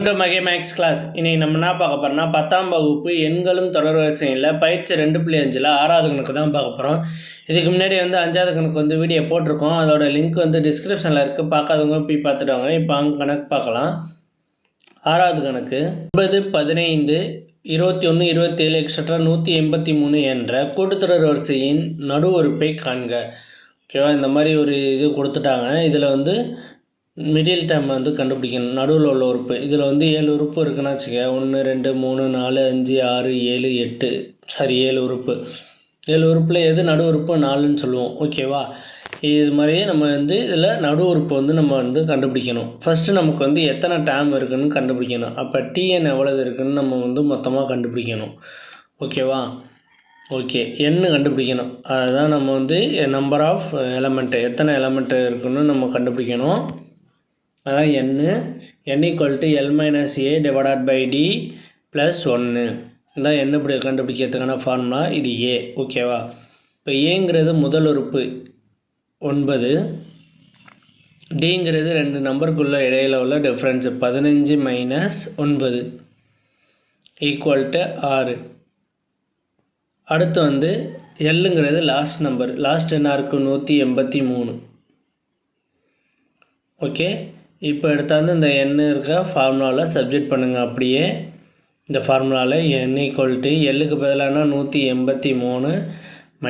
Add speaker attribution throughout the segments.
Speaker 1: Maths class இன்னைக்கு நம்ம என்ன பார்க்க போகிறோம்னா 10ஆம் வகுப்பு எண்களும் தொடர்வரிசையில் பயிற்சி 2.5ல் 6வது கணக்கு தான் பார்க்க போகிறோம். இதுக்கு முன்னாடி 5வது கணக்கு வீடியோ போட்டிருக்கோம். அதோட லிங்க் டிஸ்கிரிப்ஷனில் இருக்குது. பார்க்காதவங்க போய் பார்த்துட்டு வாங்க. இப்போ கணக்கு பார்க்கலாம். 6வது கணக்கு 9, 15, 21, 27 எக்ஸட்ரா 183 என்ற கூட்டுத்தொடர் வரிசையின் நடு உறுப்பை காண்க. ஓகேவா, இந்த மாதிரி ஒரு இது கொடுத்துட்டாங்க. இதில் மிடில் டைம் கண்டுபிடிக்கணும். நடுவில் உள்ள உறுப்பு இதில் 7 உறுப்பு இருக்குன்னா வச்சுக்க. 1, 2, 3, 4, 5, 6, 7, 8 7 உறுப்பு. 7 உறுப்பில் எது நடு உறுப்பு 4ன்னு சொல்லுவோம். ஓகேவா, இது மாதிரியே நம்ம இதில் நடு உறுப்பு நம்ம கண்டுபிடிக்கணும். ஃபஸ்ட்டு நமக்கு எத்தனை டேம் இருக்குதுன்னு கண்டுபிடிக்கணும். அப்போ டிஎன் எவ்வளவு இருக்குதுன்னு நம்ம மொத்தமாக கண்டுபிடிக்கணும். ஓகேவா, ஓகே, எண்ணு கண்டுபிடிக்கணும். அதுதான் நம்ம நம்பர் ஆஃப் எலமெண்ட்டு, எத்தனை எலமெண்ட்டு இருக்குன்னு நம்ம கண்டுபிடிக்கணும். அதான் n = L - A divided by D + 1 இதான் n இப்படி கண்டுபிடிக்கிறதுக்கான ஃபார்முலா. இது A. ஓகேவா, இப்போ ஏங்கிறது முதல் உறுப்பு 9, டிங்கிறது 2 நம்பருக்குள்ள இடையில உள்ள டிஃப்ரென்ஸ் 15 - 9 = 6. அடுத்து எல்லுங்கிறது லாஸ்ட் நம்பர். லாஸ்ட் என்ன இருக்குது 183. ஓகே, இப்போ எடுத்தாந்து இந்த n இருக்க ஃபார்முலாவில் சப்ஜெக்ட் பண்ணுங்கள். அப்படியே இந்த ஃபார்முலாவில் n = எல்லுக்கு பதிலானா 183 -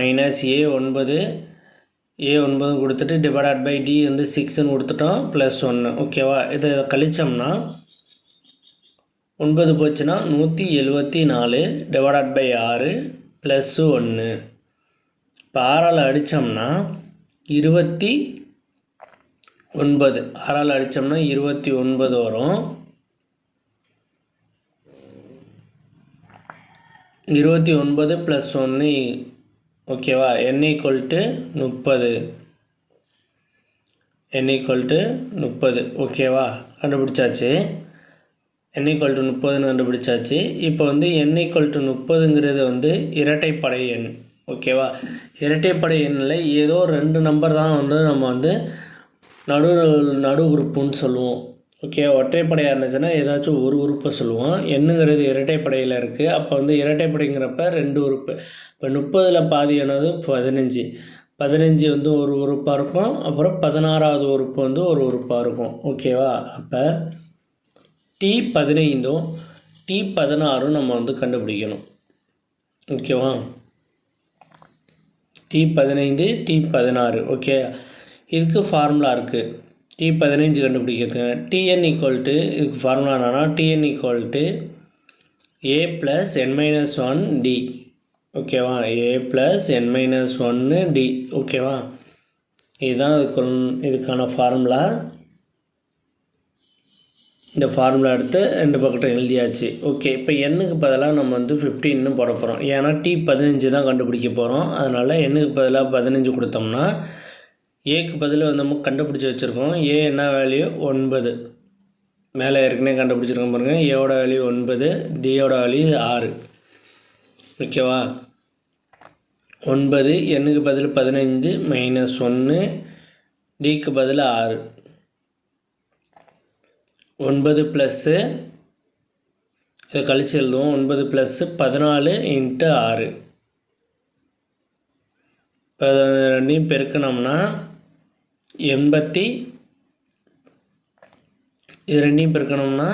Speaker 1: A9 கொடுத்துட்டு டிவைடட் பை D 6ன்னு கொடுத்துட்டோம் +1. ஓகேவா, இதை கழித்தோம்னா 9 போச்சுன்னா 174 டிவைடட் பை 6 +1. இப்போ 6ஆல் அடித்தோம்னா 29. 6ஆல் அடித்தோம்னா 29 வரும். 29 + 1. ஓகேவா, n = 30. n = 30. ஓகேவா, கண்டுபிடிச்சாச்சு. n = 30ன்னு கண்டுபிடிச்சாச்சு. இப்போ n = 30ங்கிறது இரட்டைப்படை எண். ஓகேவா, இரட்டைப்படை எண்ணில் ஏதோ 2 நம்பர் தான் நம்ம நடு உறுப்புன்னு சொல்லுவோம். ஓகே, ஒற்றைப்படையாக இருந்துச்சுன்னா ஏதாச்சும் ஒரு உறுப்பை சொல்லுவோம். எண்ணுங்கிறது இரட்டைப்படையில் இருக்குது. அப்போ இரட்டைப்படைங்கிறப்ப 2 உறுப்பு. இப்போ 30ல் பாதி என்னது 15. 15 ஒரு உறுப்பாக இருக்கும். அப்புறம் 16ஆவது உறுப்பு ஒரு உறுப்பாக இருக்கும். ஓகேவா, அப்போ T15 T16 நம்ம கண்டுபிடிக்கணும். ஓகேவா, T15 T16. ஓகே, இதுக்கு ஃபார்முலா இருக்குது. T15 கண்டுபிடிக்கிறதுக்கு Tn = இதுக்கு ஃபார்முலா என்னன்னா Tn = A + n - 1 D. ஓகேவா, A + n - 1 D. ஓகேவா, இதுதான் இதுக்கான ஃபார்முலா. இந்த ஃபார்முலா எடுத்து 2 பக்கத்தையும் எழுதியாச்சு. ஓகே, இப்போ எண்ணுக்கு பதிலாக நம்ம 15ன்னு போட போகிறோம். ஏன்னா T15 தான் கண்டுபிடிக்க போகிறோம். அதனால் எண்ணுக்கு பதிலாக 15 கொடுத்தோம்னா ஏக்கு பதில் நம்ம கண்டுபிடிச்சி வச்சுருக்கோம். ஏ என்ன வேல்யூ 9. மேலே ஏற்கனவே கண்டுபிடிச்சிருக்கோம் பாருங்கள். ஏவோட வேல்யூ 9, டியோட வேல்யூ 6. ஓகேவா, 9, எண்ணுக்கு பதில் 15 - 1, டிக்கு பதில் 6. 9 + இதை கழித்து எழுதுவோம். 9 + 14 × 6. இப்போ ரெண்டையும் பெருக்கணும்னா 80. இது ரெண்டையும் பெருக்கணும்னா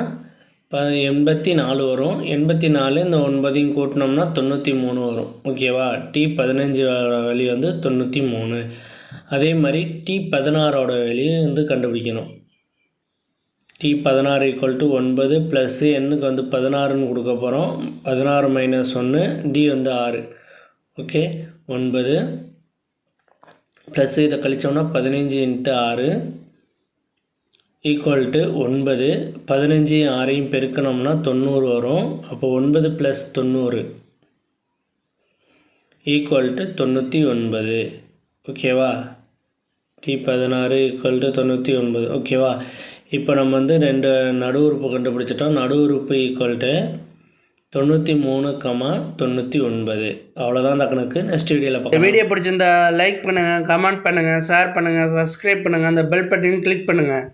Speaker 1: 84 வரும். 84 இந்த 9ஐயும் கூட்டினோம்னா 93 வரும். ஓகேவா, T15 வேல்யூ 93. அதே மாதிரி T16ஓட வேல்யூ கண்டுபிடிக்கணும். T16 = 9 + எண்ணுக்கு 16ன்னு கொடுக்க போகிறோம். 16 - 1 D 6. ஓகே, 9 ப்ளஸ் இதை கழித்தோம்னா 15 × 6 = 9. 15 6ஐயும் பெருக்கணும்னா 90 வரும். அப்போ 9 + 90 = 99. ஓகேவா, T16 = 99. ஓகேவா, இப்போ நம்ம 2 நடு உறுப்பு கண்டுபிடிச்சிட்டோம். நடு உறுப்பு = 93, 99. அவ்வளோதான் அந்த கணக்கு. நெக்ஸ்ட் வீடியோவில் பார்க்கலாம். வீடியோ பிடிச்சிருந்தா லைக் பண்ணுங்கள், கமெண்ட் பண்ணுங்கள், ஷேர் பண்ணுங்கள், சப்ஸ்கிரைப் பண்ணுங்கள், அந்த பெல் பட்டனையும் கிளிக் பண்ணுங்கள்.